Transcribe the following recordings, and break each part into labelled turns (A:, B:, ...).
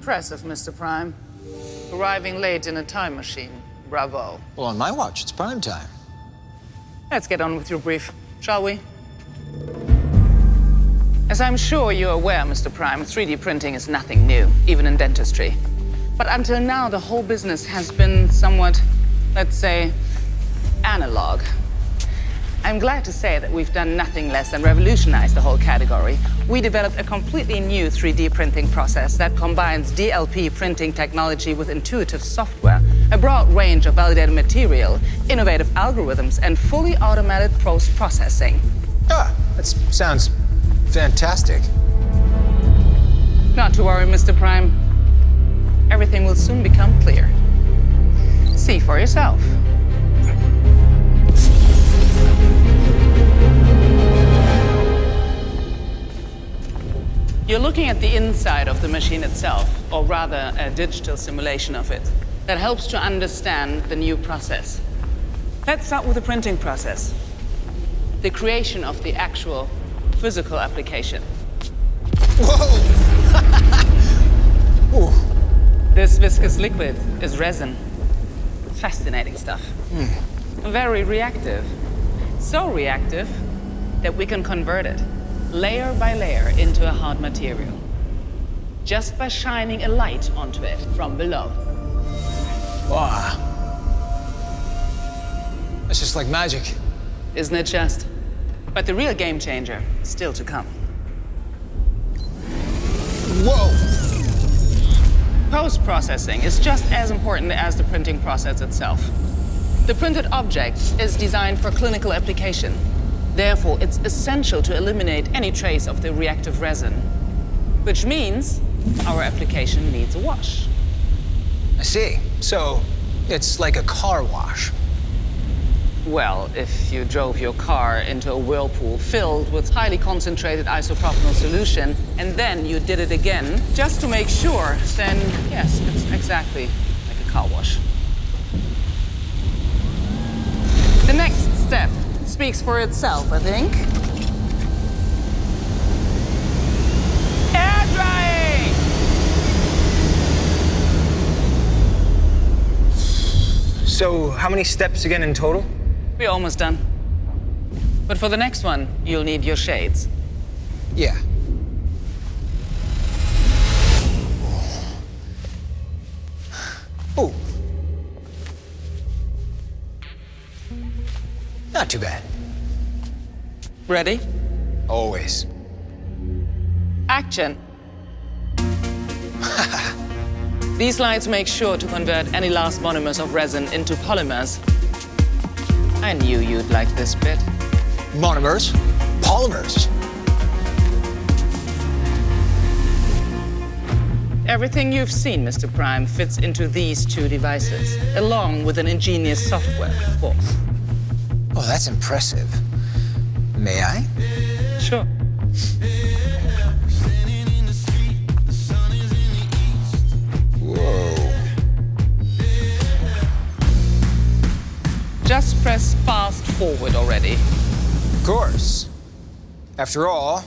A: Impressive, Mr. Prime. Arriving late in a time machine. Bravo.
B: Well, on my watch, it's prime time.
A: Let's get on with your brief, shall we? As I'm sure you're aware, Mr. Prime, 3D printing is nothing new, even in dentistry. But until now, the whole business has been somewhat, let's say, analog. I'm glad to say that we've done nothing less than revolutionize the whole category. We developed a completely new 3D printing process that combines DLP printing technology with intuitive software, a broad range of validated material, innovative algorithms, and fully automated post-processing.
B: Ah, that sounds fantastic.
A: Not to worry, Mr. Prime. Everything will soon become clear. See for yourself. You're looking at the inside of the machine itself, or rather a digital simulation of it, that helps to understand the new process. Let's start with the printing process. The creation of the actual physical application.
B: Whoa!
A: This viscous liquid is resin. Fascinating stuff. Very reactive. So reactive that we can convert it layer by layer into a hard material, just by shining a light onto it from below.
B: Wow. That's just like magic.
A: Isn't it just? But the real game changer is still to come.
B: Whoa!
A: Post-processing is just as important as the printing process itself. The printed object is designed for clinical application. Therefore, it's essential to eliminate any trace of the reactive resin, which means our application needs a wash.
B: I see. So, it's like a car wash.
A: Well, if you drove your car into a whirlpool filled with highly concentrated isopropanol solution, and then you did it again just to make sure, then yes, it's exactly like a car wash. The next step speaks for itself, I think. Air drying!
B: So, how many steps again in total?
A: We're almost done. But for the next one, you'll need your shades.
B: Yeah. Oh. Not too bad.
A: Ready?
B: Always.
A: Action. These lights make sure to convert any last monomers of resin into polymers. I knew you'd like this bit.
B: Monomers? Polymers?
A: Everything you've seen, Mr. Prime, fits into these two devices, along with an ingenious software, of course.
B: Oh, that's impressive. May I?
A: Sure.
B: Whoa.
A: Just press fast forward already.
B: Of course. After all,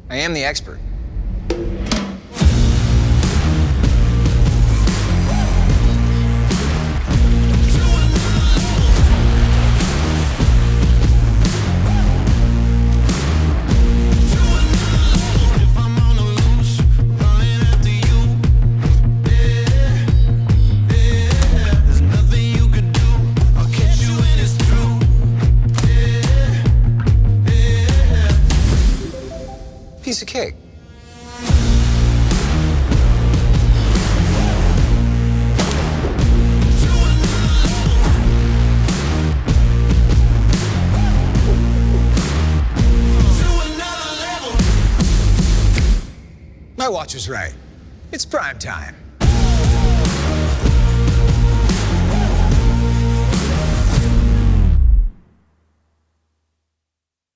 B: I am the expert. Piece of cake. My watch was right. It's prime time.